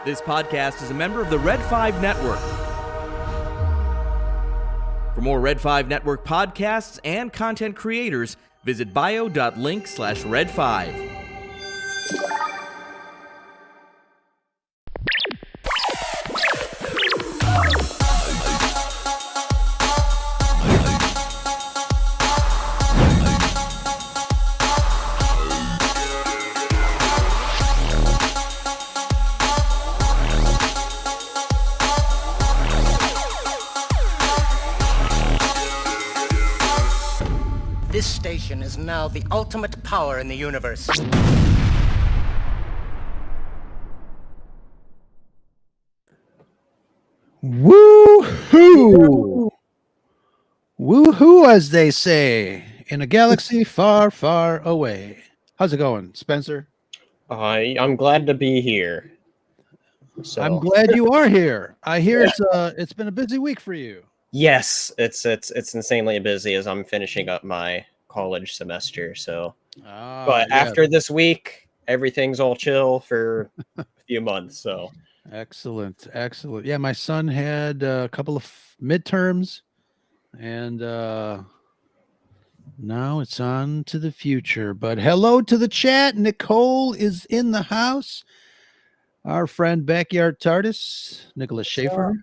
This podcast is a member of the Red 5 Network. For more Red 5 Network podcasts and content creators, visit bio.link/red5. This station is now the ultimate power in the universe. Woo-hoo! Woo-hoo, as they say, in a galaxy far, far away. How's it going, Spencer? I'm glad to be here. So I'm glad you are here. I hear it's been a busy week for you. yes, it's insanely busy as I'm finishing up my college semester. So, but after this week, everything's all chill for a few months. So excellent. Yeah, my son had a couple of midterms, and now it's on to the future. But hello to the chat. Nicole is in the house. Our friend Backyard TARDIS, Nicholas Schaefer.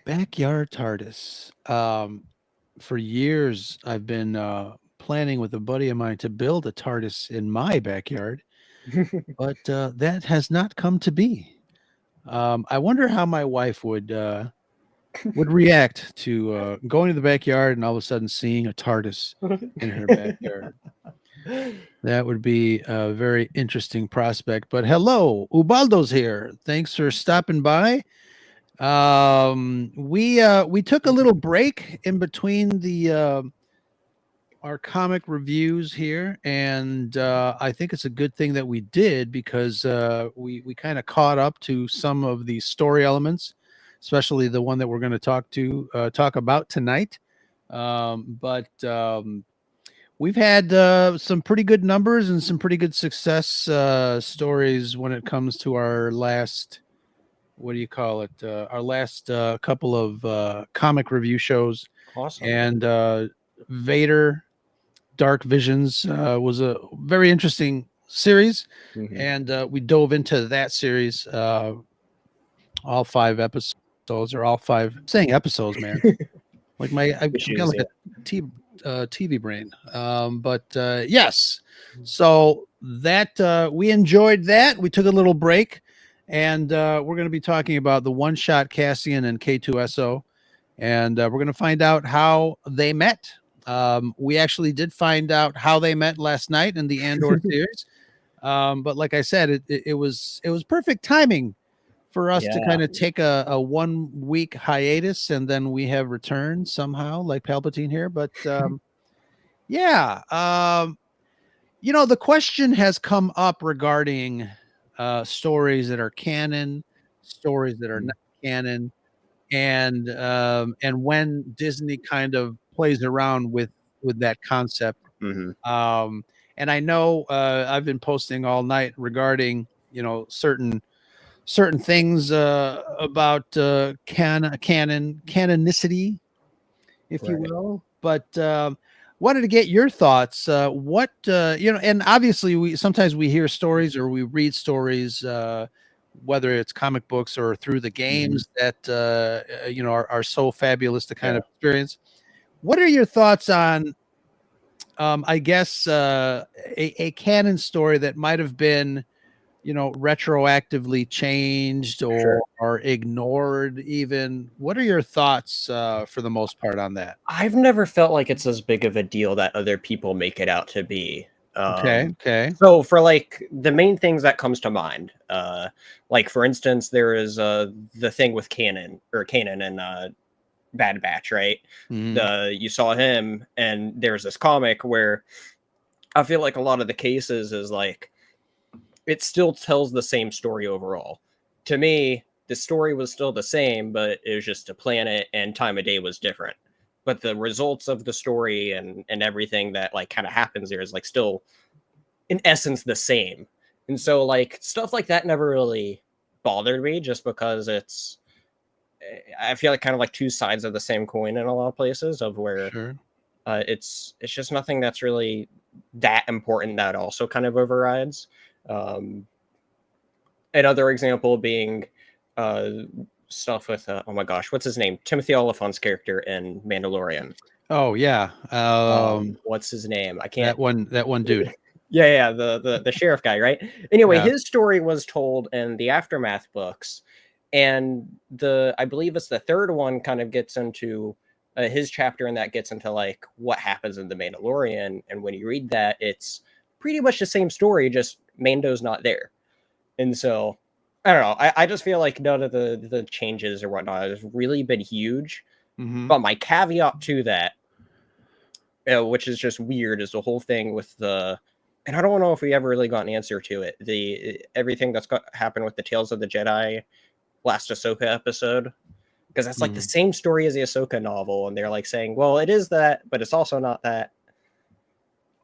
Backyard TARDIS. For years, I've been planning with a buddy of mine to build a TARDIS in my backyard, but that has not come to be. I wonder how my wife would react to going to the backyard and all of a sudden seeing a TARDIS in her backyard. That would be a very interesting prospect. But hello, Ubaldo's here. Thanks for stopping by. We took a little break in between the our comic reviews here, and I think it's a good thing that we did, because we kind of caught up to some of the story elements, especially the one that we're going to talk about tonight. But we've had some pretty good numbers and some pretty good success stories when it comes to our last, what do you call it? Our last couple of comic review shows. awesome. And Vader Dark Visions was a very interesting series. Mhm. And we dove into that series, all 5 episodes, or all 5 saying episodes, man. Like I've got like a TV brain. But yes, so that we enjoyed that. We took a little break, and we're going to be talking about the one-shot Cassian and K2SO, and we're going to find out how they met. We actually did find out how they met last night in the Andor series. But like I said, it was perfect timing for us to kind of take a 1-week hiatus, and then we have returned somehow, like Palpatine here. But the question has come up regarding stories that are canon, stories that are not canon, and when Disney kind of plays around with that concept. Mhm. And I know I've been posting all night regarding certain things about canonicity, if you Right. will. But wanted to get your thoughts. What and obviously we sometimes hear stories or we read stories, whether it's comic books or through the games that are so fabulous to kind of experience. What are your thoughts on I guess a canon story that might have been retroactively changed or ignored even? What are your thoughts for the most part on that? I've never felt like it's as big of a deal that other people make it out to be. Okay. So for like the main things that comes to mind, like for instance, there is the thing with Kanan and Bad Batch, right? You saw him, and there's this comic where I feel like a lot of the cases is like it still tells the same story overall. To me, the story was still the same, but it was just a planet and time of day was different. But the results of the story and everything that like kind of happens there is like still in essence the same. And so like stuff like that never really bothered me, just because I feel like kind of like two sides of the same coin in a lot of places, of where Sure. it's just nothing that's really that important that also kind of overrides. Another example being stuff with oh my gosh, what's his name? Timothy Oliphant's character in Mandalorian. Oh yeah. What's his name? I can't. That one dude. Yeah, the sheriff guy, right? Anyway, Yeah. his story was told in the Aftermath books, and I believe it's the third one kind of gets into his chapter, and that gets into like what happens in the Mandalorian. And when you read that, it's pretty much the same story, just Mando's not there. And so I don't know. I just feel like none of the changes or whatnot has really been huge. Mm-hmm. But my caveat to that, which is just weird, is the whole thing with and I don't know if we ever really got an answer to it. Everything that's happened with the Tales of the Jedi last Ahsoka episode, because that's like the same story as the Ahsoka novel, and they're like saying, well, it is that, but it's also not that.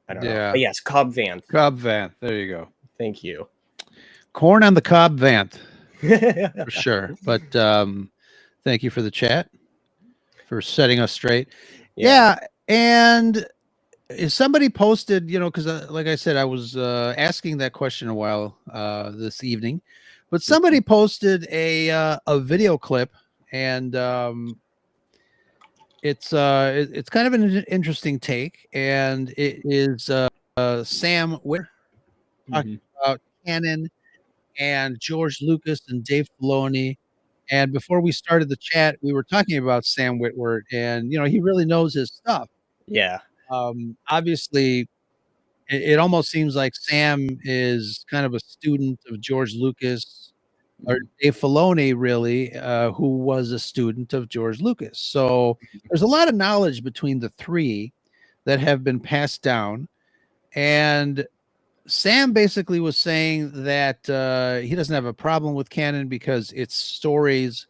I don't know. But yes, Cobb Vanth. Cobb Vanth. There you go. Thank you. Corn on the Cobb Vanth. For sure. But thank you for the chat, for setting us straight. Yeah. And if somebody posted, because like I said, I was asking that question a while this evening, but somebody posted a video clip, and it's kind of an interesting take, and it is Sam Whit talking about canon and George Lucas and Dave Filoni. And before we started the chat, we were talking about Sam Witwer, and he really knows his stuff. Yeah. Obviously, it almost seems like Sam is kind of a student of George Lucas, or Dave Filoni, really, who was a student of George Lucas. So there's a lot of knowledge between the three that have been passed down. And Sam basically was saying that he doesn't have a problem with canon because it's stories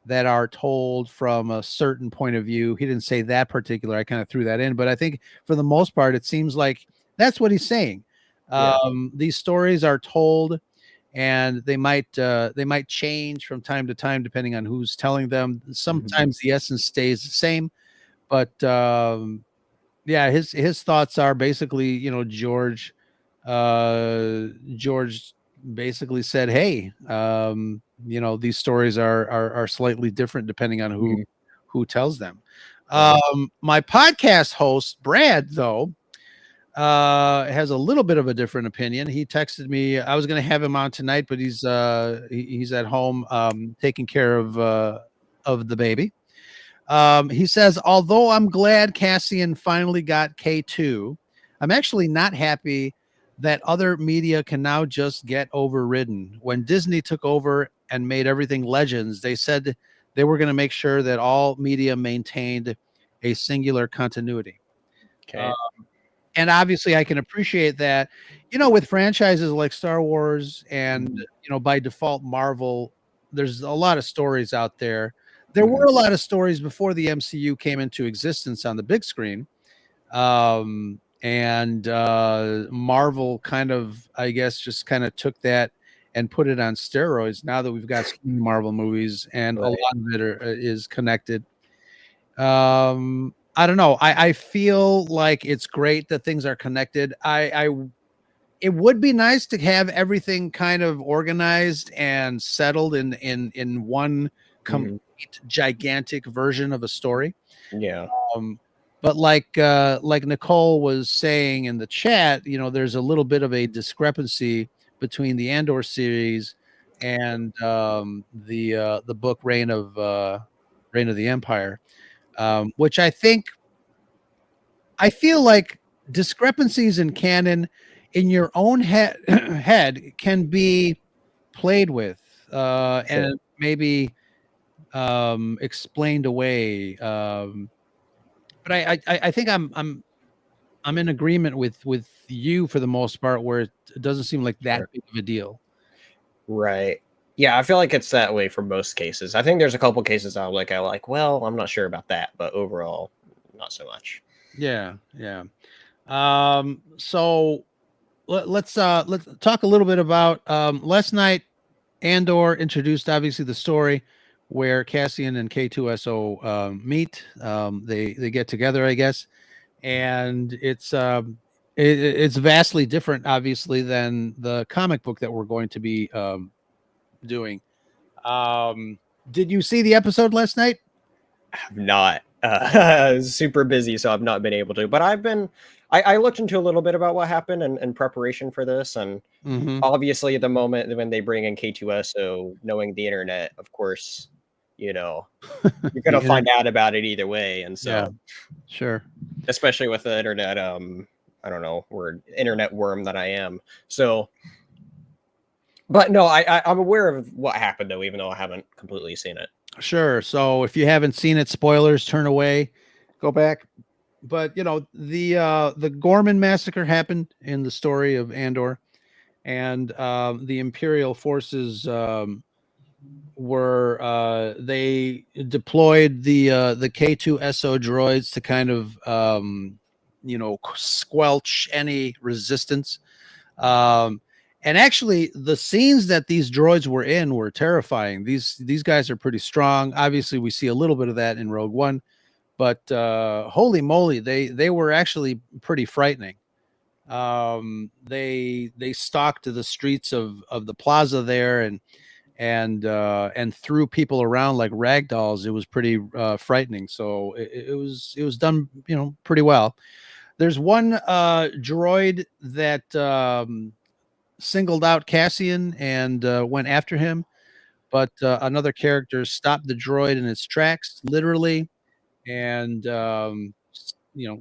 that are told from a certain point of view. He didn't say that particular. I kind of threw that in, but I think for the most part, it seems like that's what he's saying. These stories are told, and they might change from time to time depending on who's telling them. Sometimes the essence stays the same, but yeah, his thoughts are basically, George basically said, hey, these stories are slightly different depending on who tells them. My podcast host, Brad, though, has a little bit of a different opinion. He texted me. I was going to have him on tonight, but he's at home taking care of the baby. He says, although I'm glad Cassian finally got K2, I'm actually not happy that other media can now just get overridden. When Disney took over and made everything Legends, they said they were going to make sure that all media maintained a singular continuity. Okay. And obviously I can appreciate that, with franchises like Star Wars and, by default Marvel, there's a lot of stories out there. There were a lot of stories before the MCU came into existence on the big screen. And Marvel kind of, I guess, just kind of took that and put it on steroids now that we've got Marvel movies, and a lot of it is connected. I don't know. I feel like it's great that things are connected. It would be nice to have everything kind of organized and settled in one complete gigantic version of a story. Yeah. But like Nicole was saying in the chat, there's a little bit of a discrepancy between the Andor series and the book Reign of the Empire, which I feel like discrepancies in canon in your own head can be played with and maybe explained away. But I think I'm in agreement with you for the most part, where it doesn't seem like that big of a deal. Right. Yeah, I feel like it's that way for most cases. I think there's a couple cases I like, well, I'm not sure about that, but overall, not so much. Yeah. So let's talk a little bit about last night. Andor introduced obviously the story where Cassian and K2SO meet. They get together, I guess, and it's vastly different, obviously, than the comic book that we're going to be doing. Did you see the episode last night? I've not. Super busy, so I've not been able to. But I looked into a little bit about what happened in preparation for this, and obviously, at the moment when they bring in K2SO, knowing the internet, of course, you're gonna find out about it either way, and so yeah, sure, especially with the internet, I don't know, internet worm that I am. So, but no, I'm aware of what happened though, even though I haven't completely seen it. Sure. So if you haven't seen it, spoilers, turn away, go back. But the Gorman massacre happened in the story of Andor, and the Imperial forces they deployed the K2SO droids to kind of squelch any resistance. And actually, the scenes that these droids were in were terrifying. These guys are pretty strong. Obviously, we see a little bit of that in Rogue One, but holy moly, they were actually pretty frightening. They stalked to the streets of the plaza there and threw people around like rag dolls. It was pretty frightening. So it was done pretty well. There's one droid that singled out Cassian and went after him, but another character stopped the droid in its tracks, literally, and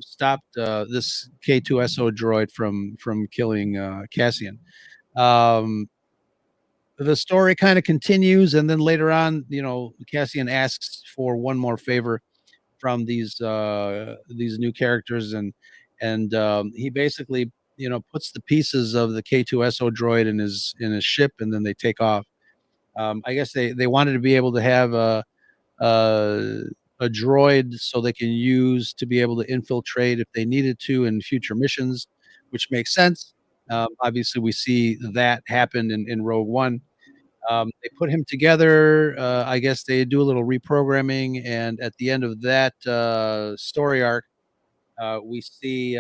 stopped this K2SO droid from killing Cassian. The story kind of continues, and then later on, Cassian asks for one more favor from these new characters, and he basically puts the pieces of the K2SO droid in his ship, and then they take off. I guess they wanted to be able to have a droid so they can use to be able to infiltrate if they needed to in future missions, which makes sense. Obviously, we see that happen in Rogue One. They put him together. I guess they do a little reprogramming, and at the end of that story arc, we see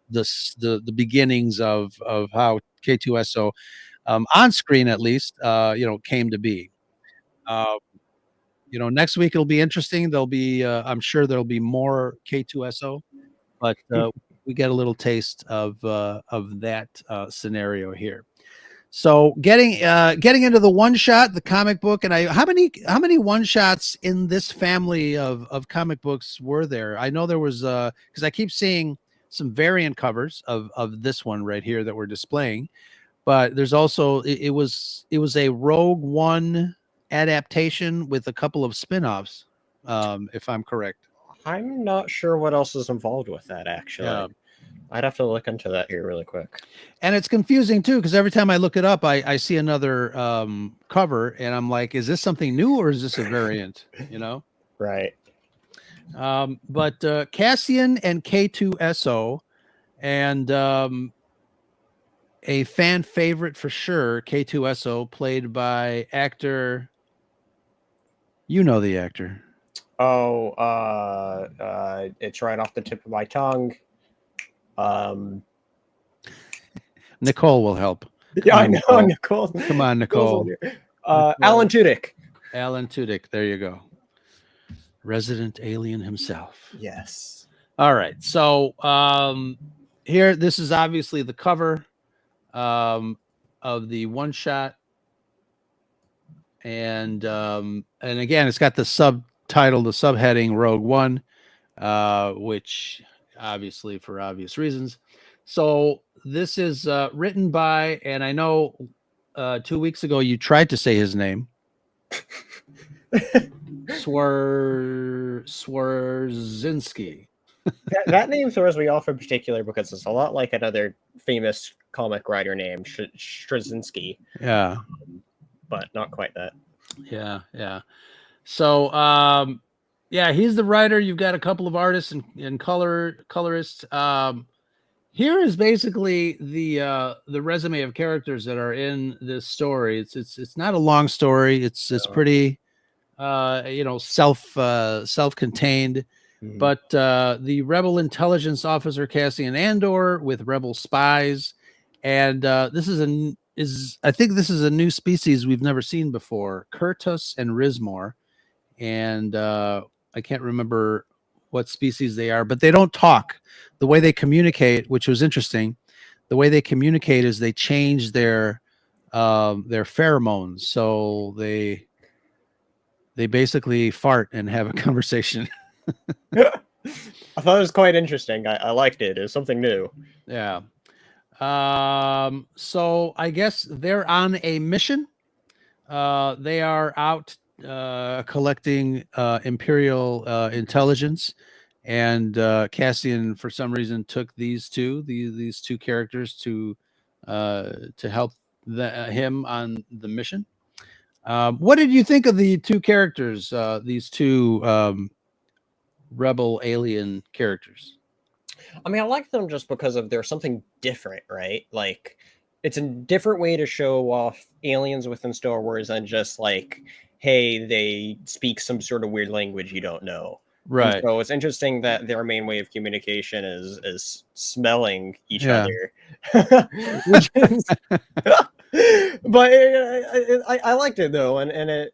the beginnings of how K2SO on screen at least came to be. Next week it'll be interesting. There'll be I'm sure there'll be more K2SO, but we get a little taste of that scenario here. So getting into the one shot, the comic book, and how many one shots in this family of comic books were there? I know there was because I keep seeing some variant covers of this one right here that we're displaying, but there's also it was a Rogue One adaptation with a couple of spin-offs, if I'm correct. I'm not sure what else is involved with that, actually. Yeah. I'd have to look into that here really quick. And it's confusing too, because every time I look it up, I see another cover, and I'm like, is this something new or is this a variant? Right. But Cassian and K2SO, and a fan favorite for sure, K2SO, played by actor. You know the actor. Oh, it's right off the tip of my tongue. Nicole will help. Yeah, I know, Nicole. Come on, Nicole. Alan Tudyk. Alan Tudyk. There you go. Resident alien himself. Yes. All right. So here, this is obviously the cover of the one shot, and again, it's got the subtitle, the subheading Rogue One, which obviously for obvious reasons. So this is written by, and I know 2 weeks ago you tried to say his name. Swarzinski. that name throws me off in particular because it's a lot like another famous comic writer named Straczynski. Yeah. But not quite that. Yeah. So he's the writer. You've got a couple of artists and colorists. Here is basically the resume of characters that are in this story. It's not a long story. It's pretty self-contained. Mhm. But the rebel intelligence officer Cassian Andor with rebel spies, and I think this is a new species we've never seen before, Kurtus and Rismor, and I can't remember what species they are, but they don't talk. The way they communicate, which was interesting, the way they communicate is they change their pheromones, so they basically fart and have a conversation. I thought it was quite interesting. I liked it. It was something new. Yeah. So I guess they're on a mission. They are out collecting Imperial intelligence, and Cassian, for some reason, took these two characters to help him on the mission. What did you think of the two characters? These two rebel alien characters. I mean, I like them just because of there's something different, right? Like, it's a different way to show off aliens within Star Wars than just like, hey, they speak some sort of weird language you don't know. Right. And so it's interesting that their main way of communication is smelling each Yeah. other. Which is, but I liked it though, and it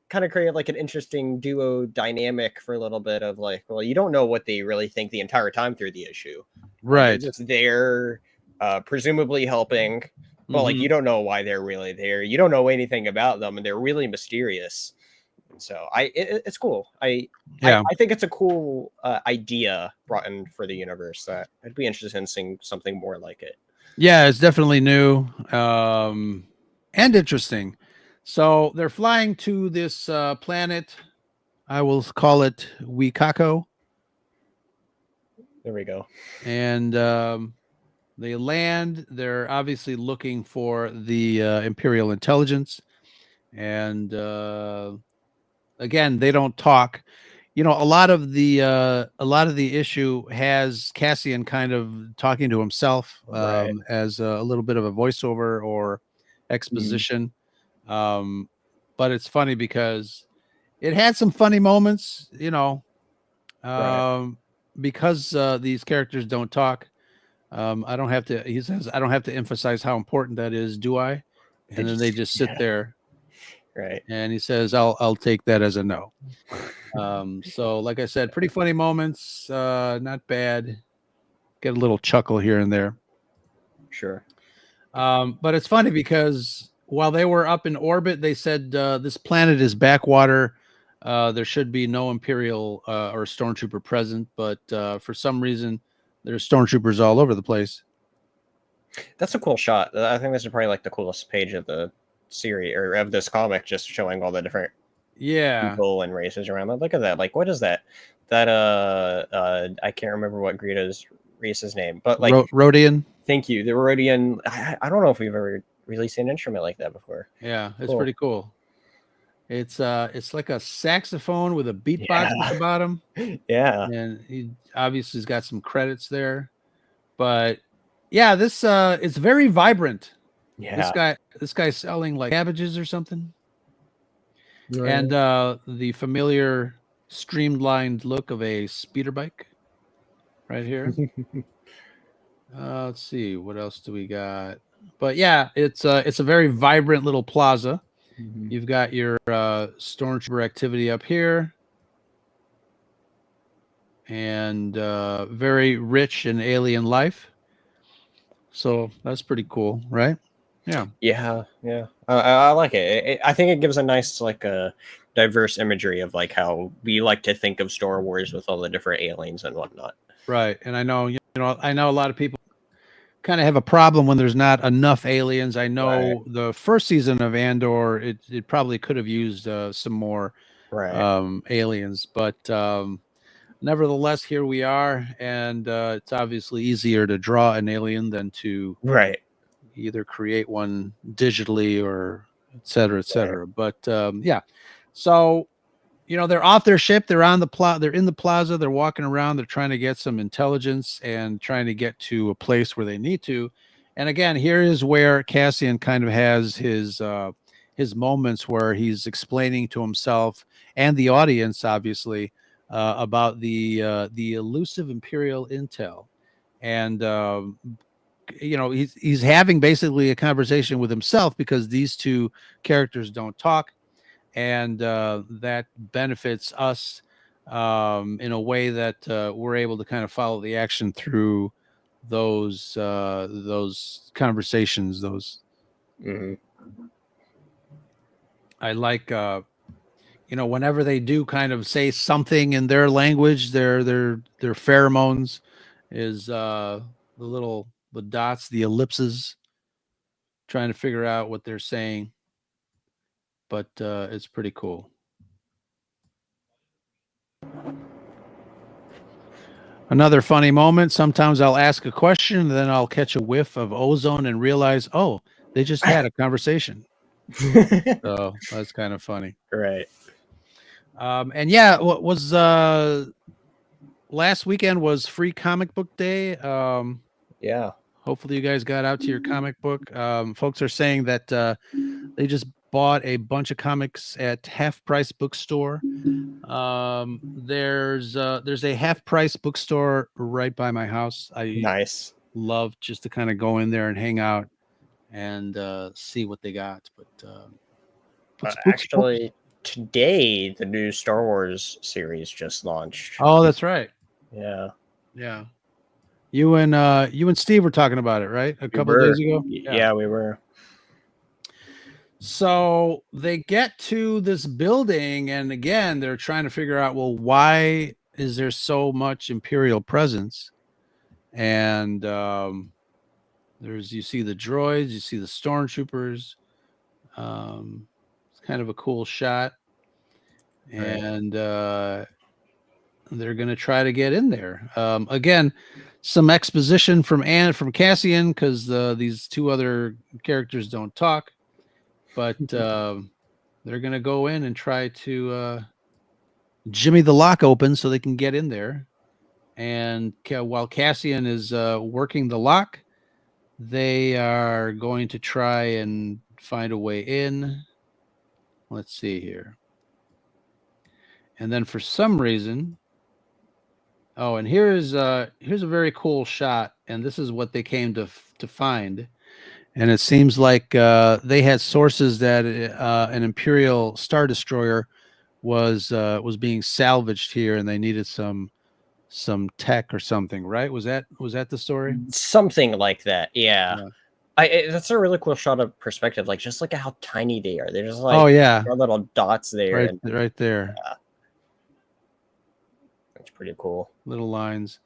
kind of created like an interesting duo dynamic for a little bit of like, well, you don't know what they really think the entire time through the issue. Right. They're just there, presumably helping, but like you don't know why they're really there. You don't know anything about them, and they're really mysterious. So it's cool. I think it's a cool idea brought in for the universe that I'd be interested in seeing something more like it. Yeah, it's definitely new and interesting. So they're flying to this planet. I will call it Wikako. There we go. And they land. They're obviously looking for the Imperial intelligence. And again, they don't talk. You know, a lot of the issue has Cassian kind of talking to himself Right. as a little bit of a voiceover or exposition. But it's funny because it had some funny moments, you know, because these characters don't talk. I don't have to. He says I don't have to emphasize how important that is, do I? And then they just sit there. Right. And he says, I'll take that as a no. So like I said, pretty funny moments, not bad. Get a little chuckle here and there. Sure. But it's funny because while they were up in orbit, they said this planet is backwater. There should be no Imperial or Stormtrooper present, but for some reason, there's Stormtroopers all over the place. That's a cool shot. I think this is probably like the coolest page of the series or of this comic, just showing all the different people and races around. Look at that. Like, what is that? That I can't remember what Greedo's race's name, but like Rodian. Thank you. The Rodian. I don't know if we've ever really seen an instrument like that before. Yeah, it's pretty cool. It's like a saxophone with a beatbox at the bottom. Yeah. And he obviously has got some credits there. But yeah, this it's very vibrant. Yeah. This guy's selling like cabbages or something. Right. And the familiar streamlined look of a speeder bike right here. Let's see, what else do we got? But yeah, it's a very vibrant little plaza. You've got your Stormtrooper activity up here, and very rich in alien life. So that's pretty cool, right? Yeah. I like it. I think it gives a nice like a diverse imagery of like how we like to think of Star Wars with all the different aliens and whatnot. Right, and I know a lot of people kind of have a problem when there's not enough aliens. I know the first season of Andor, it probably could have used some more aliens, but nevertheless, here we are, and it's obviously easier to draw an alien than to either create one digitally or et cetera, et cetera. But yeah, so they're off their ship. They're on the they're in the plaza. They're walking around. They're trying to get some intelligence and trying to get to a place where they need to. And again, here is where Cassian kind of has his moments where he's explaining to himself and the audience, obviously, about the elusive Imperial intel. And he's having basically a conversation with himself because these two characters don't talk. And that benefits us in a way that we're able to kind of follow the action through those conversations. I like whenever they do kind of say something in their language, their pheromones is the dots, the ellipses, trying to figure out what they're saying. But it's pretty cool. Another funny moment. Sometimes I'll ask a question and then I'll catch a whiff of ozone and realize, oh, they just had a conversation. So that's kind of funny. Right. And yeah, what was last weekend was Free Comic Book Day. Yeah. Hopefully you guys got out to your comic book. Folks are saying that they just bought a bunch of comics at Half Price Bookstore. There's a Half Price bookstore right by my house. Nice. Love just to kind of go in there and hang out and see what they got. But actually, today the new Star Wars series just launched. Oh, that's right. Yeah. Yeah. You and Steve were talking about it, right? A couple of days ago. Yeah, we were. So they get to this building, and again, they're trying to figure out, well, why is there so much Imperial presence? And you see the droids, you see the stormtroopers. It's kind of a cool shot, and they're going to try to get in there. Again, some exposition from Cassian because these two other characters don't talk. But they're going to go in and try to jimmy the lock open so they can get in there. And while Cassian is working the lock, they are going to try and find a way in. Let's see here. And then for some reason... Oh, and here's a very cool shot. And this is what they came to find. And it seems like they had sources that an Imperial Star Destroyer was being salvaged here, and they needed some tech or something, right? Was that the story? Something like that, yeah. That's a really cool shot of perspective. Like, just look at how tiny they are. They're just like little dots there, right there. Yeah. That's pretty cool. Little lines,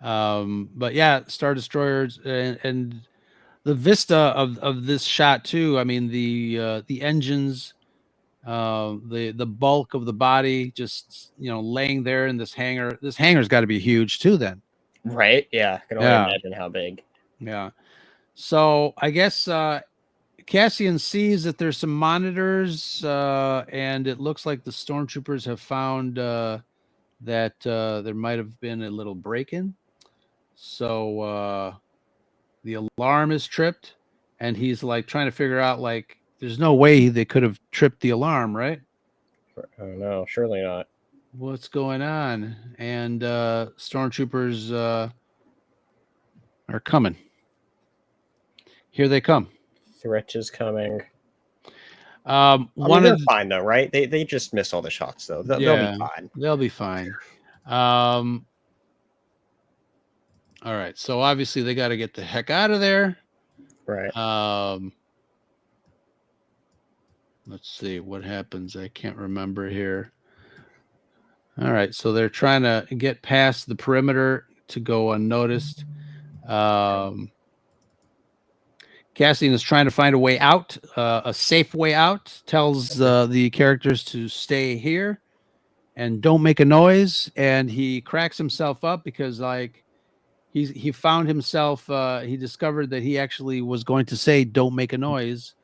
but yeah, Star Destroyers and the vista of this shot too. I mean, the engines, the bulk of the body, just laying there in this hangar. This hangar's got to be huge too, then. Right? Yeah, I can only imagine how big. Yeah. So I guess Cassian sees that there's some monitors, and it looks like the stormtroopers have found that there might have been a little break-in. So the alarm is tripped, and he's like trying to figure out, like, there's no way they could have tripped the alarm, right? Oh, no, surely not. What's going on? And stormtroopers are coming. Here they come. Threat is coming. They're fine though, right? They just miss all the shots though. They'll be fine. They'll be fine. All right. So obviously they got to get the heck out of there. Right. Let's see what happens. I can't remember here. All right. So they're trying to get past the perimeter to go unnoticed. Cassian is trying to find a way out, a safe way out, tells the characters to stay here and don't make a noise. And he cracks himself up because, like, he found himself, he discovered that he actually was going to say, don't make a noise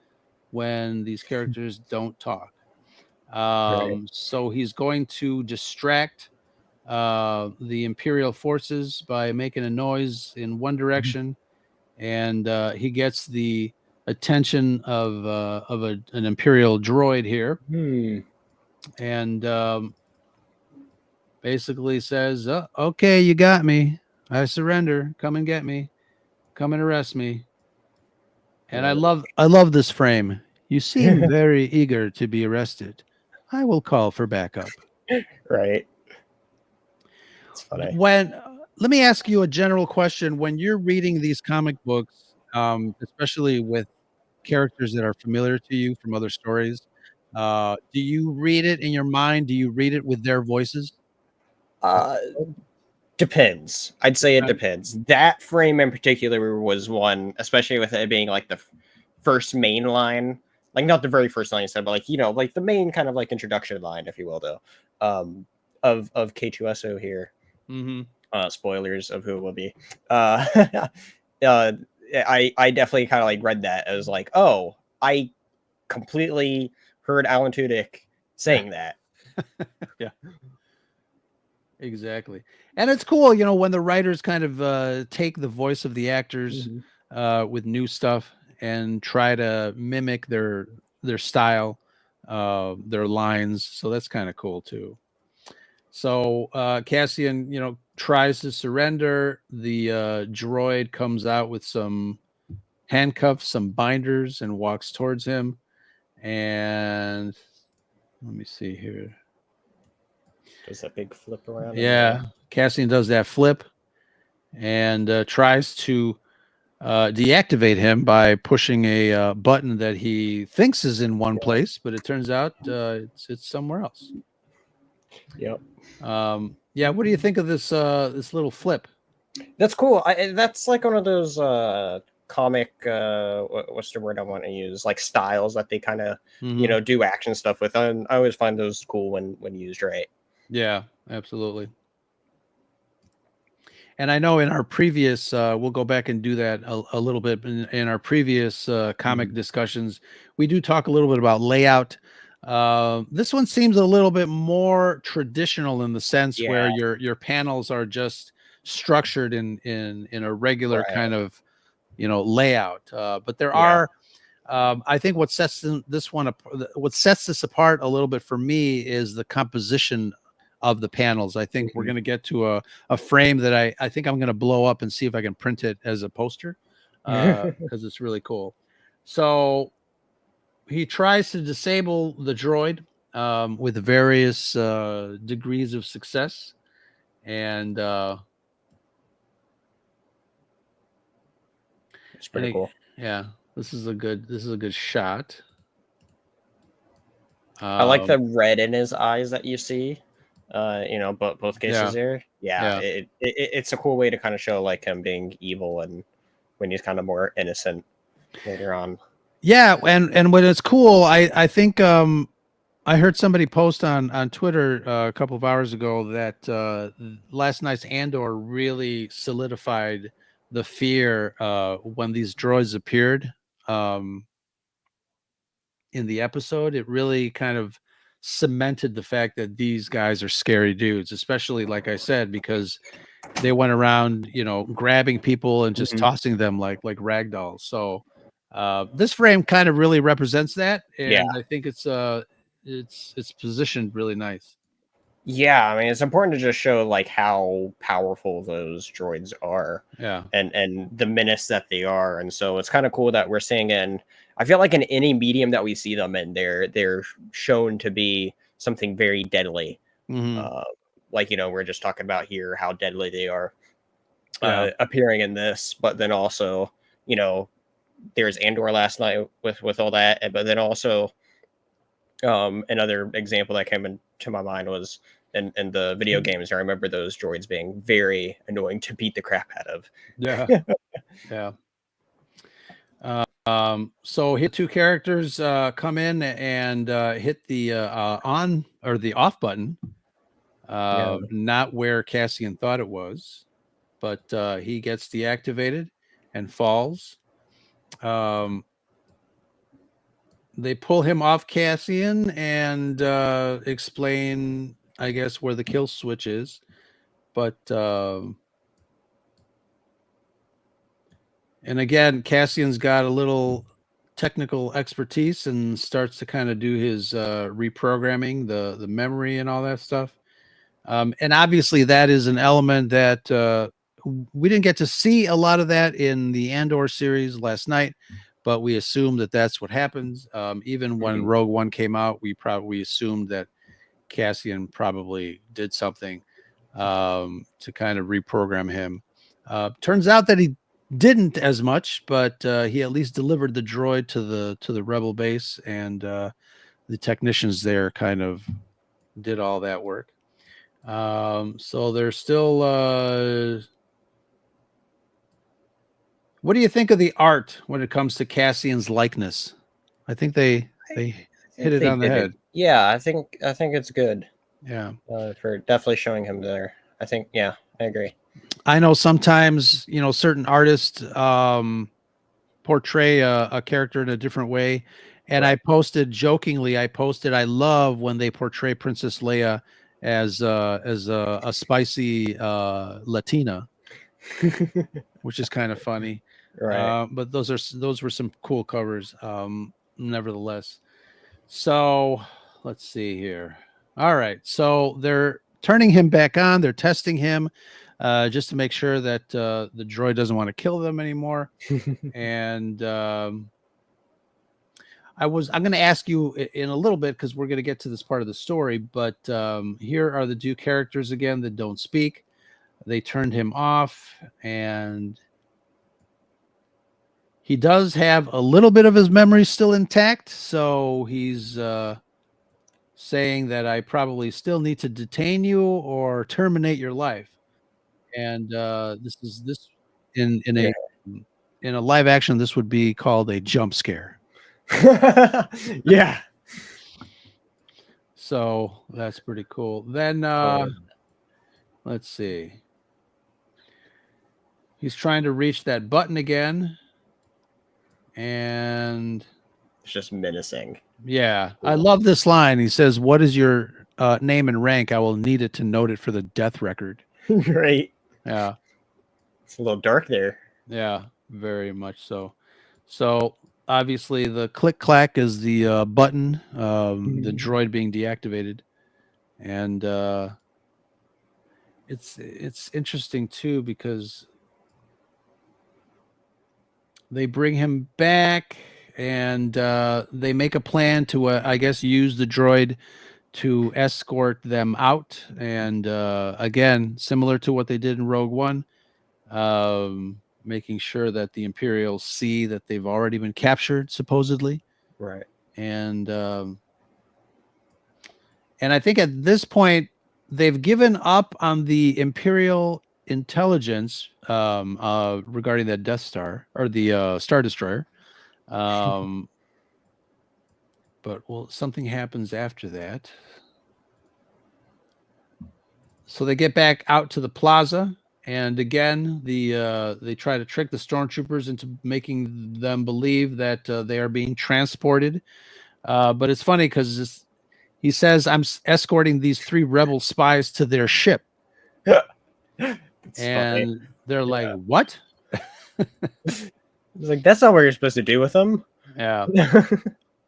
when these characters don't talk. So he's going to distract the Imperial forces by making a noise in one direction, and he gets the attention of an Imperial droid here, and basically says, "Okay, you got me. I surrender. Come and get me. Come and arrest me." And I love this frame. You seem very eager to be arrested. I will call for backup. Right. It's funny. Let me ask you a general question. When you're reading these comic books, especially with characters that are familiar to you from other stories, do you read it in your mind? Do you read it with their voices? Uh, Depends. I'd say it depends. That frame in particular was one, especially with it being like the first main line, like not the very first line you said, but like like the main kind of like introduction line, if you will, though, of K2SO here. Spoilers of who it will be. I definitely kind of like read that as like, oh, I completely heard Alan Tudyk saying that. Yeah. Exactly. And it's cool, when the writers kind of take the voice of the actors with new stuff and try to mimic their style, their lines. So that's kind of cool too. So Cassian, tries to surrender. The droid comes out with some handcuffs, some binders, and walks towards him. And let me see here. Does that big flip around? Yeah, Cassian does that flip and tries to deactivate him by pushing a button that he thinks is in one place, but it turns out it's somewhere else. Yep. Yeah. What do you think of this little flip? That's cool. That's like one of those comic what's the word I want to use, like styles that they kind of do action stuff with. I always find those cool when used right. Yeah, absolutely. And I know in our previous, we'll go back and do that a little bit in our previous comic discussions. We do talk a little bit about layout. This one seems a little bit more traditional in the sense where your panels are just structured in a regular kind of layout. But there are, I think what sets this apart a little bit for me is the composition of the panels. I think we're going to get to a frame that I think I'm going to blow up and see if I can print it as a poster because it's really cool. So he tries to disable the droid with various degrees of success, and it's pretty cool. Yeah, this is a good shot. I like the red in his eyes that you see. Both cases here. It's a cool way to kind of show like him being evil and when he's kind of more innocent later on. Yeah, and when it's cool, I think I heard somebody post on Twitter a couple of hours ago that last night's Andor really solidified the fear when these droids appeared in the episode. It really kind of cemented the fact that these guys are scary dudes, especially like I said, because they went around, grabbing people and just tossing them like rag dolls. So this frame kind of really represents that, and I think it's positioned really nice. Yeah, I mean, it's important to just show like how powerful those droids are, and the menace that they are, and so it's kind of cool that we're seeing I feel like in any medium that we see them in, they're shown to be something very deadly. Like we're just talking about here how deadly they are appearing in this, but then also there's Andor last night with all that, but then also another example that came into my mind was in the video games. I remember those droids being very annoying to beat the crap out of. Yeah. So here two characters come in and hit the on or the off button, not where Cassian thought it was, but he gets deactivated and falls. they pull him off Cassian and explain, I guess, where the kill switch is. But and again, Cassian's got a little technical expertise and starts to kind of do his reprogramming the memory and all that stuff. And obviously, that is an element that we didn't get to see a lot of that in the Andor series last night, but we assumed that that's what happens. Even when Rogue One came out, we assumed that Cassian probably did something to kind of reprogram him. Turns out that he didn't as much, but he at least delivered the droid to the rebel base, and the technicians there kind of did all that work. So they're still. What do you think of the art when it comes to Cassian's likeness? I think they hit it on the head. Yeah, I think it's good. Yeah, for definitely showing him there. I think, yeah, I agree. I know sometimes certain artists portray a character in a different way, and I posted jokingly. I love when they portray Princess Leia as a spicy Latina, which is kind of funny. Right. But those were some cool covers, nevertheless. So let's see here. All right, so they're turning him back on. They're testing him just to make sure that the droid doesn't want to kill them anymore. And I'm going to ask you in a little bit because we're going to get to this part of the story. But here are the two characters again that don't speak. They turned him off, and he does have a little bit of his memory still intact. So he's saying that I probably still need to detain you or terminate your life. And this in a live action, this would be called a jump scare. Yeah. So that's pretty cool. Then let's see. He's trying to reach that button again. And it's just menacing. Yeah. I love this line. He says, "What is your name and rank? I will need it to note it for the death record." Right. Yeah. It's a little dark there. Yeah, very much so. So obviously the click clack is the button, the droid being deactivated. And it's interesting too because they bring him back and they make a plan to I guess use the droid to escort them out. And again, similar to what they did in Rogue One, making sure that the Imperials see that they've already been captured, supposedly. Right. And I think at this point they've given up on the Imperial intelligence regarding that Death Star or the Star Destroyer. But well, something happens after that. So they get back out to the plaza, and again, they try to trick the stormtroopers into making them believe that they are being transported. But it's funny because he says, "I'm escorting these 3 rebel spies to their ship," and funny. They're like, "What?" It's like, that's not what you're supposed to do with them. Yeah.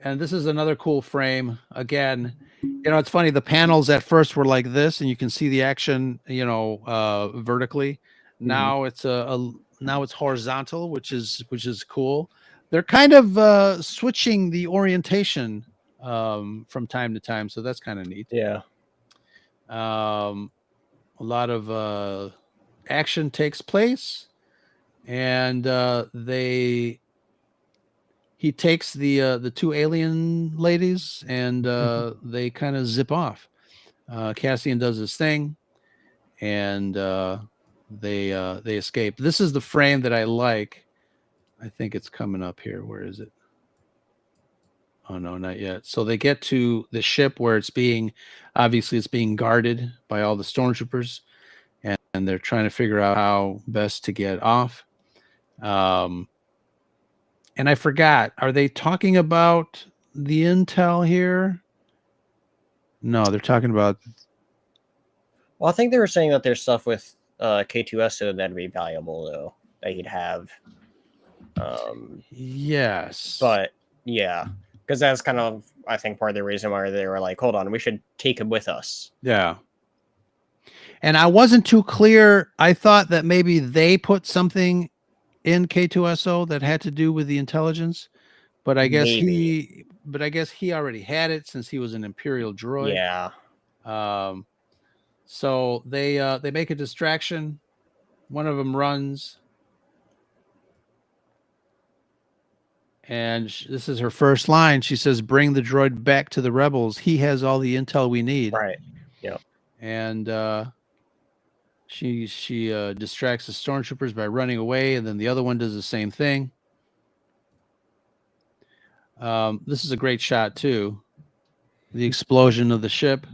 And this is another cool frame. Again, it's funny. The panels at first were like this, and you can see the action, vertically. Now it's now it's horizontal, which is cool. They're kind of switching the orientation from time to time, so that's kind of neat. Yeah. A lot of action takes place, and he takes the 2 alien ladies, and they kind of zip off. Cassian does his thing, and they escape. This is the frame that I like. I think it's coming up here. Where is it? Oh no, not yet. So they get to the ship where it's being guarded by all the stormtroopers, and they're trying to figure out how best to get off. And I forgot, are they talking about the intel here. No, they're talking about. Well, I think they were saying that there's stuff with K2SO that'd be valuable though that he'd have. Yes, But yeah, because that's kind of, I think, part of the reason why they were like, hold on, we should take him with us. yeah. And I wasn't too clear. I thought that maybe they put something in K2SO that had to do with the intelligence, but I guess he already had it since he was an Imperial droid. Yeah. So they make a distraction. One of them runs, and this is her first line. She says, "Bring the droid back to the rebels. He has all the intel we need." Right. Yep. And she distracts the stormtroopers by running away, and then the other one does the same thing. This is a great shot too. The explosion of the ship.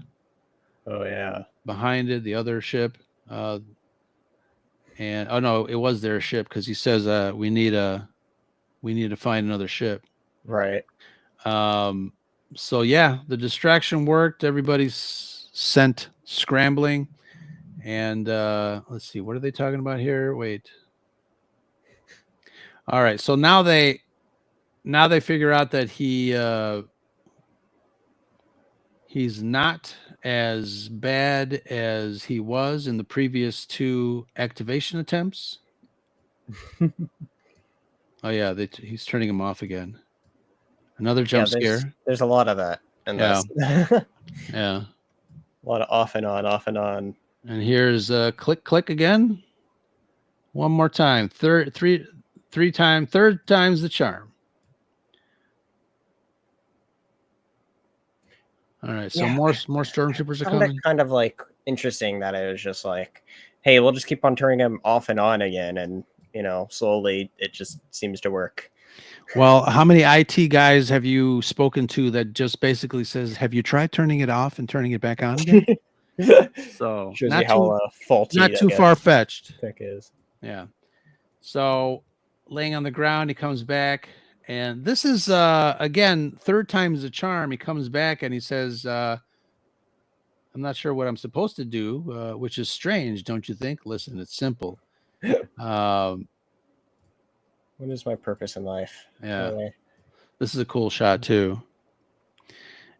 Oh yeah. Behind it, the other ship. And oh no, it was their ship because he says we need to find another ship. Right. So yeah, the distraction worked. Everybody's sent scrambling. And let's see, what are they talking about here? Wait. All right, so now they figure out that he's not as bad as he was in the previous 2 activation attempts. Oh yeah, he's turning him off again. Another jump scare. There's a lot of that in this. Yeah. A lot of off and on. And here's click again. One more time. Third time's the charm. All right, so more stormtroopers are coming. Kind of like interesting that it was just like, hey, we'll just keep on turning him off and on again, and slowly it just seems to work. Well, how many IT guys have you spoken to that just basically says, "Have you tried turning it off and turning it back on again?" So shows you how faulty, not too far fetched. Tech is. Yeah. So laying on the ground, he comes back. And this is, again, third time's the charm. He comes back and he says, I'm not sure what I'm supposed to do, which is strange, don't you think? Listen, it's simple. What is my purpose in life? Yeah. Really? This is a cool shot, too.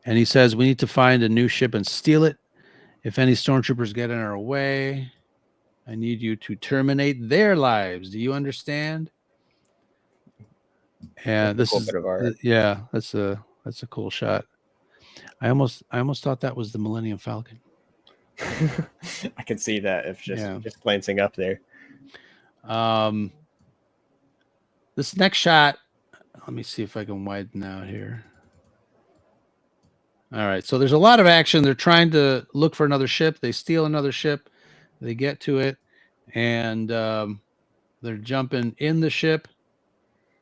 And he says, we need to find a new ship and steal it. If any stormtroopers get in our way, I need you to terminate their lives. Do you understand? And this is, yeah, that's a cool shot. I almost thought that was the Millennium Falcon. I can see that if just glancing up there. This next shot, let me see if I can widen out here. All right, so there's a lot of action. They're trying to look for another ship. They steal another ship. They get to it, and they're jumping in the ship.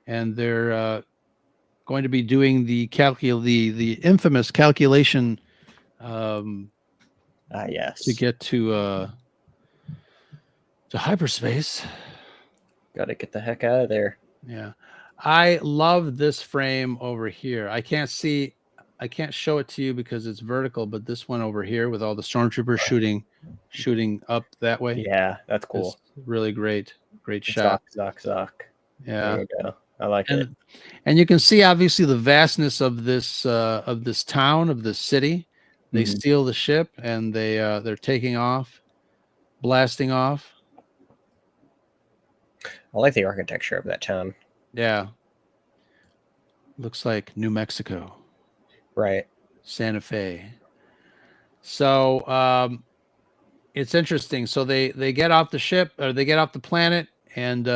And they're going to be doing the infamous calculation yes, to get to hyperspace. Got to get the heck out of there. Yeah. I love this frame over here. I can't show it to you because it's vertical, but this one over here with all the stormtroopers shooting up that way. Yeah, that's cool. It's really great shot. Zock. Yeah. There we go. I like it. And you can see obviously the vastness of this town, of this city. They steal the ship and they're taking off, blasting off. I like the architecture of that town. Yeah. Looks like New Mexico. Right. Santa Fe. So it's interesting. So they get off the ship, or they get off the planet, and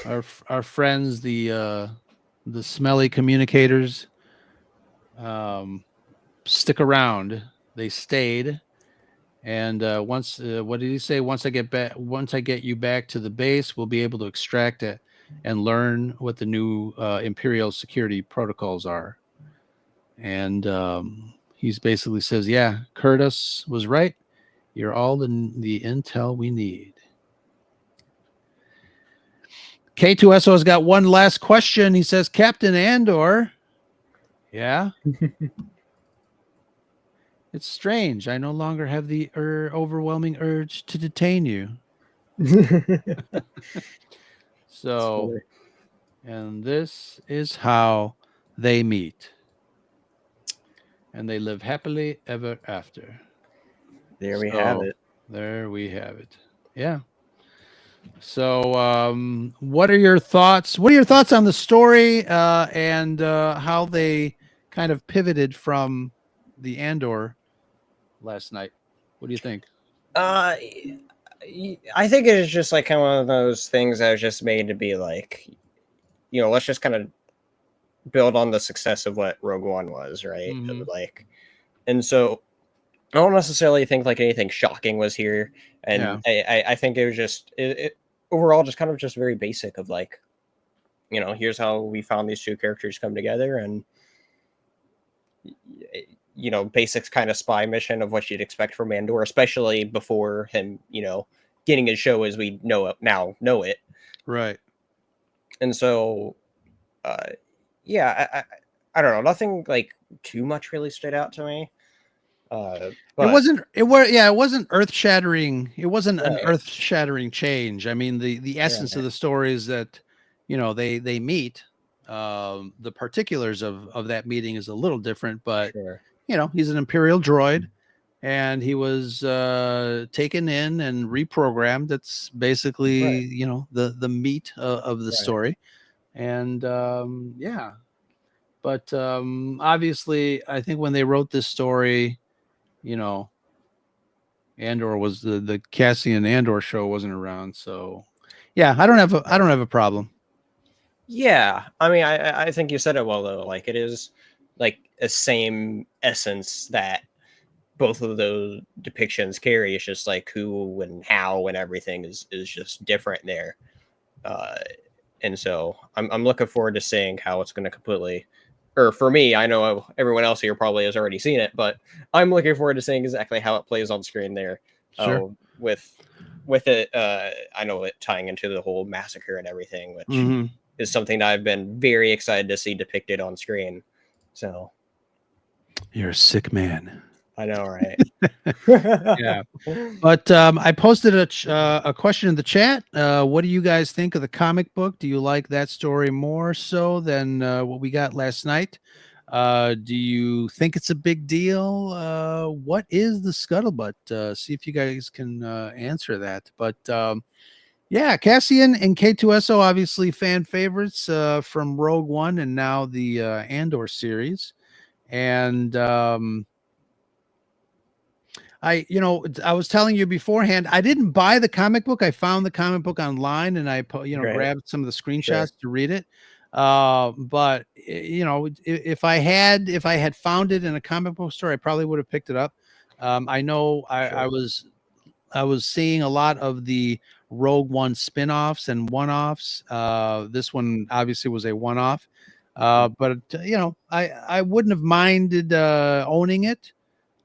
our friends, the smelly communicators, stick around. They stayed, and once what did he say? Once I get you back to the base, we'll be able to extract it and learn what the new Imperial security protocols are. And he's basically says, yeah, Curtis was right. You're all the intel we need. K2SO has got one last question. He says, Captain Andor. Yeah. It's strange. I no longer have the overwhelming urge to detain you. So, and this is how they meet. And they live happily ever after. There we have it. There we have it. Yeah. So, what are your thoughts? What are your thoughts on the story and how they kind of pivoted from the Andor last night? What do you think? I think it is just like kind of one of those things that was just made to be like, let's just kind of build on the success of what Rogue One was, right? Like, and so I don't necessarily think like anything shocking was here, and I think it was just it overall just kind of just very basic of like, here's how we found these two characters come together, and basic kind of spy mission of what you'd expect from Andor, especially before him, getting his show as we know it, right? And so, I don't know, nothing like too much really stood out to me. But it wasn't earth-shattering. It wasn't an earth-shattering change. I mean, the essence of the story is that, they meet. The particulars of that meeting is a little different, but he's an Imperial droid, and he was taken in and reprogrammed. That's basically the meat of the story, and But obviously, I think when they wrote this story, Andor was the Cassian Andor show wasn't around, so I don't have a problem. Yeah, I mean, I think you said it well though. Like, it is like a same essence that both of those depictions carry. It's just like who and how and everything is just different there. And so I'm looking forward to seeing how it's going to completely. Or for me, I know everyone else here probably has already seen it, but I'm looking forward to seeing exactly how it plays on screen there. Sure. With it, I know it tying into the whole massacre and everything, which is something that I've been very excited to see depicted on screen. So, you're a sick man. I know, right? Yeah. But I posted a question in the chat. What do you guys think of the comic book? Do you like that story more so than what we got last night? Do you think it's a big deal? What is the scuttlebutt? See if you guys can answer that. But Cassian and K2SO, obviously fan favorites from Rogue One and now the Andor series. And I was telling you beforehand, I didn't buy the comic book. I found the comic book online and I grabbed some of the screenshots to read it. But if I had found it in a comic book store, I probably would have picked it up. I know I was seeing a lot of the Rogue One spin-offs and one-offs. This one obviously was a one-off. But I wouldn't have minded owning it.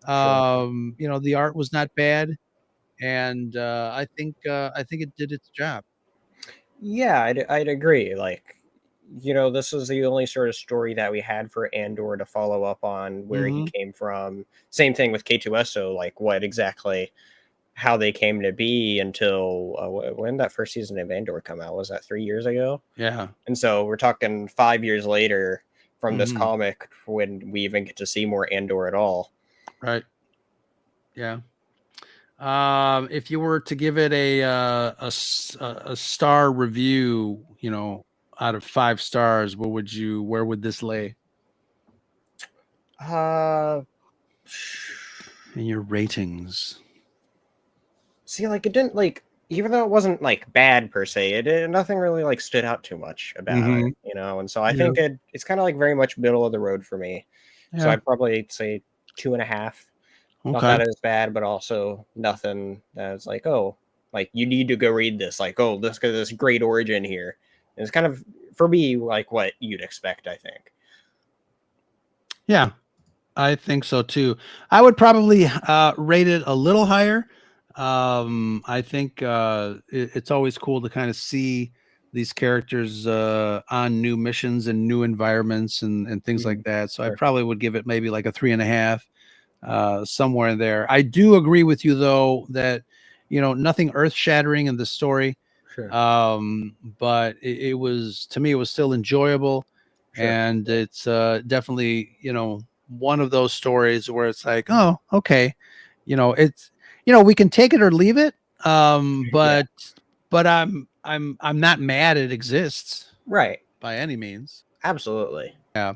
The art was not bad, and I think it did its job. Yeah, I'd agree. Like, this was the only sort of story that we had for Andor to follow up on where he came from. Same thing with K2SO, like what exactly how they came to be until when that first season of Andor come out? Was that 3 years ago? Yeah. And so we're talking 5 years later from this comic when we even get to see more Andor at all. Right. Yeah. If you were to give it a star review, out of 5 stars, where would this lay? In your ratings. See, like, it didn't, like, even though it wasn't like bad per se, nothing really like stood out too much about it, and so I think it's kind of like very much middle of the road for me. So I'd probably say 2.5. Not that as bad, but also nothing that's like, oh, like you need to go read this. Like, oh, this great origin here. And it's kind of, for me, like what you'd expect, I think. Yeah, I think so too. I would probably rate it a little higher. I think it's always cool to kind of see these characters on new missions and new environments and things like that. So I Sure. probably would give it maybe like a 3.5, somewhere in there. I do agree with you though that nothing earth shattering in the story. Sure. But it was, to me, it was still enjoyable. Sure. And it's definitely, one of those stories where it's like, oh, okay, it's, we can take it or leave it. But I'm not mad it exists Right. by any means. Absolutely. Yeah.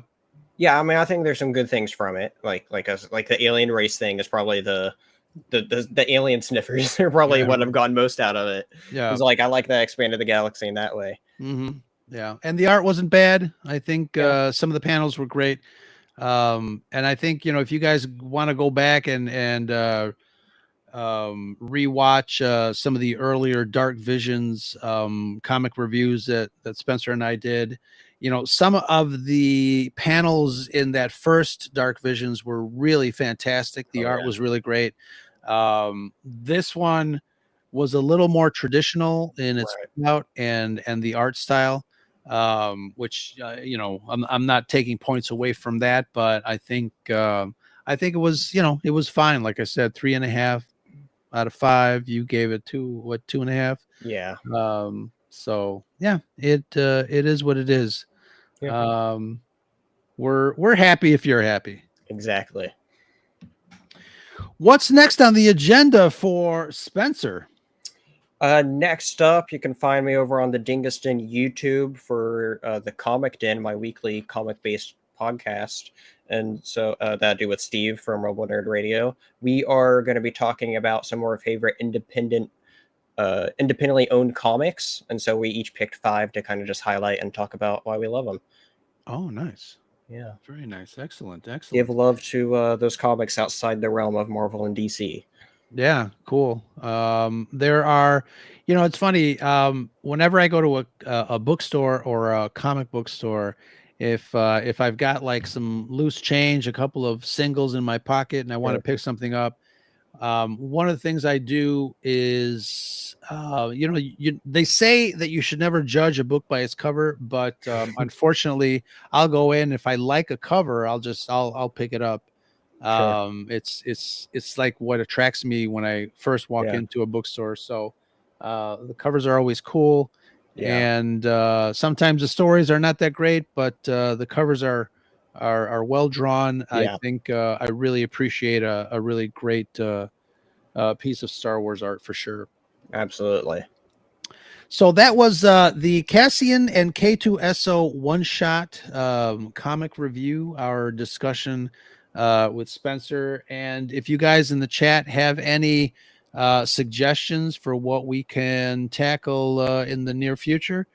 Yeah, I mean, I think there's some good things from it. Like the alien race thing is probably the alien sniffers are probably what I've gotten most out of it. Yeah. It's like I like that expanded the galaxy in that way. Mm-hmm. Yeah. And the art wasn't bad. I think some of the panels were great. And I think, if you guys want to go back and rewatch some of the earlier Dark Visions comic reviews that Spencer and I did, some of the panels in that first Dark Visions were really fantastic. The art was really great. This one was a little more traditional in its layout and the art style, which I'm not taking points away from that, but I think it was it was fine. Like I said, 3.5 out of 5. You gave it 2.5? Yeah. So yeah, it is what it is. Yeah. We're happy if you're happy. Exactly. What's next on the agenda for Spencer? Next up, you can find me over on the Dingus Den YouTube for the Comic Den, my weekly comic-based podcast. And so that I do with Steve from Robo Nerd Radio. We are going to be talking about some of our favorite independently owned comics. And so we each picked 5 to kind of just highlight and talk about why we love them. Oh, nice. Yeah. Very nice. Excellent. Give love to those comics outside the realm of Marvel and DC. Yeah, cool. There are, it's funny. Whenever I go to a bookstore or a comic book store, if I've got like some loose change, a couple of singles in my pocket, and I want to pick something up, one of the things I do is, they say that you should never judge a book by its cover, but unfortunately, I'll go in. If I like a cover, I'll pick it up. It's like what attracts me when I first walk into a bookstore. So the covers are always cool, and sometimes the stories are not that great, but the covers are well drawn. I think I really appreciate a really great piece of Star Wars art for sure. Absolutely. So that was the Cassian and K2SO one shot comic review, our discussion with Spencer. And if you guys in the chat have any suggestions for what we can tackle in the near future,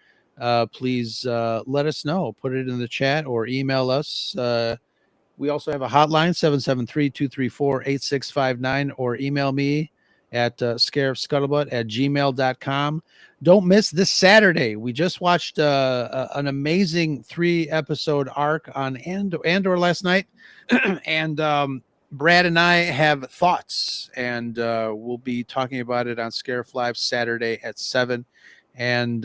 please let us know. Put it in the chat or email us. We also have a hotline, 773-234-8659, or email me at scarifscuttlebutt@gmail.com. Don't miss this Saturday. We just watched an amazing 3-episode arc on Andor last night. And Brad and I have thoughts, and we'll be talking about it on ScarifLive Saturday at 7. And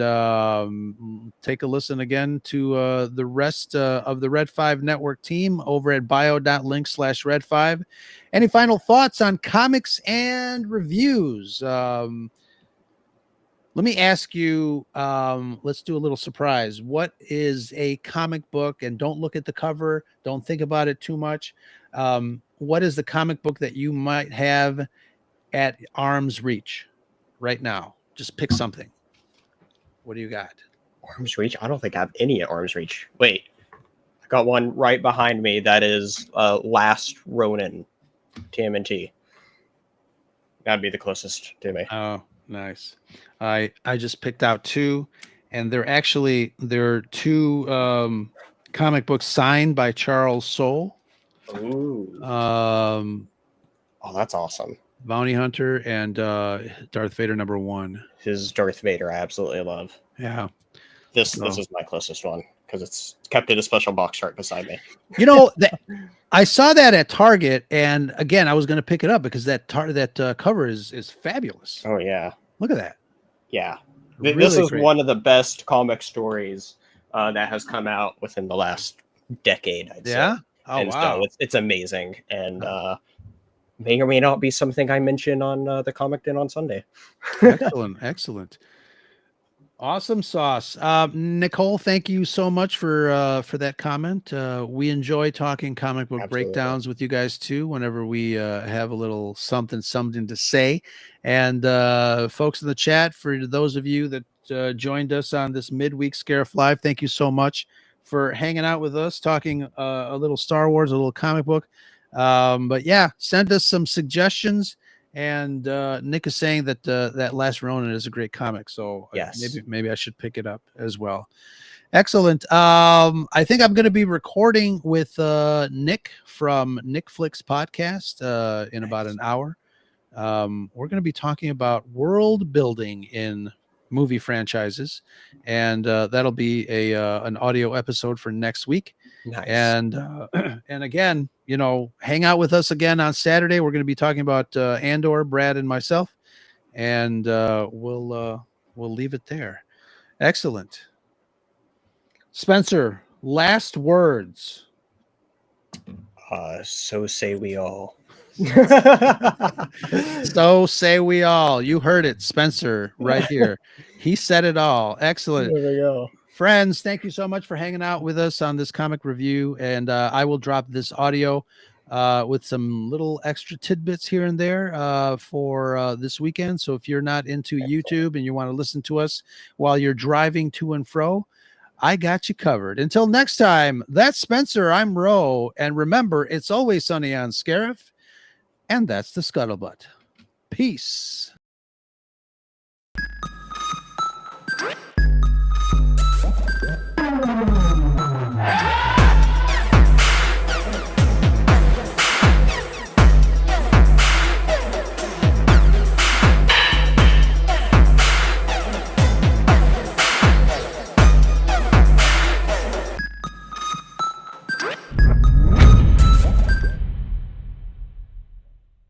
take a listen again to the rest of the Red 5 Network team over at bio.link/Red5. Any final thoughts on comics and reviews? Let me ask you, let's do a little surprise. What is a comic book? And don't look at the cover. Don't think about it too much. What is the comic book that you might have at arm's reach right now? Just pick something. What do you got? Arm's reach? I don't think I have any at arm's reach. Wait. I got one right behind me that is Last Ronin TMNT. That'd be the closest to me. Oh, nice. I just picked out 2, and they're 2 comic books signed by Charles Soule. Ooh. Oh, that's awesome. Bounty Hunter and Darth Vader #1. His Darth Vader I absolutely love. Yeah. This is my closest one because it's kept in a special box right beside me. I saw that at Target, and again, I was going to pick it up because that cover is fabulous. Oh yeah. Look at that. Yeah. This Really is great. one of the best comic stories that has come out within the last decade, I'd say. Yeah. Oh And wow. so it's amazing, and may or may not be something I mention on the Comic Den on Sunday. Excellent. Excellent. Awesome sauce. Nicole, thank you so much for that comment. We enjoy talking comic book Absolutely. breakdowns with you guys too, whenever we have a little something to say. And folks in the chat, for those of you that joined us on this midweek Scarif Live, thank you so much for hanging out with us, talking a little Star Wars, a little comic book. But yeah, send us some suggestions. And Nick is saying that that Last Ronin is a great comic, so Yes. maybe I should pick it up as well. Excellent. I think I'm going to be recording with Nick from Nick Flicks Podcast in about an hour. We're going to be talking about world building in movie franchises, and that'll be an audio episode for next week. Nice. And and again, hang out with us again on Saturday. We're going to be talking about Andor, Brad and myself, and we'll leave it there. Excellent. Spencer, last words. So say we all. So say we all. You heard it, Spencer, right here. He said it all. Excellent. There we go. Friends, thank you so much for hanging out with us on this comic review. And I will drop this audio with some little extra tidbits here and there for this weekend. So if you're not into YouTube and you want to listen to us while you're driving to and fro, I got you covered. Until next time, that's Spencer. I'm Ro. And remember, it's always sunny on Scarif. And that's the Scuttlebutt. Peace.